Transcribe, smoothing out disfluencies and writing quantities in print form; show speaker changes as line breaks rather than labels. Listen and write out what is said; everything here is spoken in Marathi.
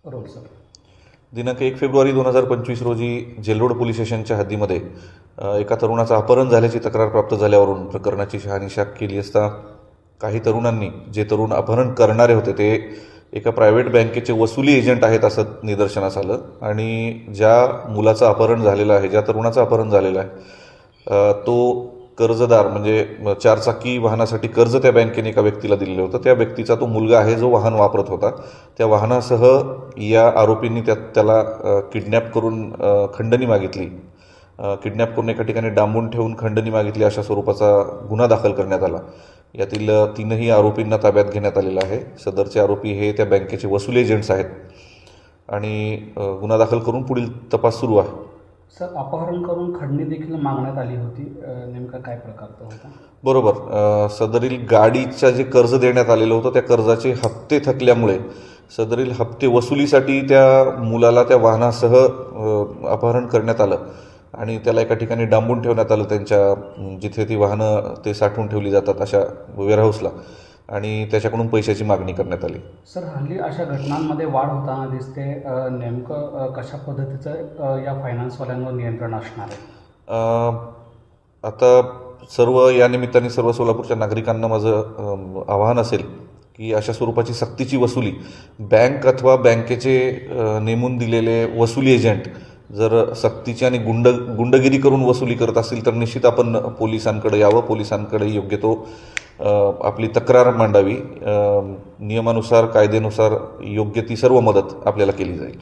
Role sir.
दिनांक 1 फेब्रुवारी 2025 रोजी जेलरोड पोलीस स्टेशनच्या हद्दीमध्ये एका तरुणाचं अपहरण झाल्याची तक्रार प्राप्त झाल्यावरून प्रकरणाची शहानिशा केली असता काही तरुणांनी, जे तरुण अपहरण करणारे होते ते एका प्रायव्हेट बँकेचे वसुली एजंट आहेत असं निदर्शनास आलं. आणि ज्या मुलाचं अपहरण झालेलं आहे, ज्या तरुणाचं अपहरण झालेलं आहे, तो कर्जदार म्हणजे चारचाकी वाहनासाठी कर्ज त्या बँकेने एका व्यक्तीला दिलेलं होतं. त्या व्यक्तीचा तो मुलगा आहे जो वाहन वापरत होता. त्या वाहनासह या आरोपींनी त्याला किडनॅप करून खंडणी मागितली. किडनॅप करून एका ठिकाणी डांबून ठेवून खंडणी मागितली अशा स्वरूपाचा गुन्हा दाखल करण्यात आला. यातील तीनही आरोपींना ताब्यात घेण्यात आलेला आहे. सदरचे आरोपी हे त्या बँकेचे वसुली एजंट्स आहेत आणि गुन्हा दाखल करून पुढील तपास सुरू आहे.
सर, अपहरण करून खंडणी देखील मागण्यात आली होती. नेमका काय प्रकार तो होता?
बरोबर. सदरील गाडीचं जे कर्ज देण्यात आलेलं होतं त्या कर्जाचे हप्ते थकल्यामुळे सदरील हप्ते वसुलीसाठी त्या मुलाला त्या वाहनासह अपहरण करण्यात आलं आणि त्याला एका ठिकाणी डांबून ठेवण्यात आलं, त्यांच्या जिथे ती वाहनं ते साठवून ठेवली जातात अशा वेअरहाऊसला, आणि त्याच्याकडून पैशाची मागणी करण्यात आली.
सर, हल्ली अशा घटनांमध्ये वाढ होताना दिसते. नेमकं कशा पद्धतीचं या फायनान्सवाल्यांवर नियंत्रण असणार आहे?
आता सर्व या निमित्ताने सर्व सोलापूरच्या नागरिकांना माझं आवाहन असेल की अशा स्वरूपाची सक्तीची वसुली बँक अथवा बँकेचे नेमून दिलेले वसुली एजंट जर सक्तीची आणि गुंडगिरी करून वसुली करत असतील तर निश्चित आपण पोलिसांकडे यावं. पोलिसांकडे योग्य तो आपली तक्रार मांडावी. नियमानुसार, कायद्यानुसार योग्य ती सर्व मदत आपल्याला केली जाईल.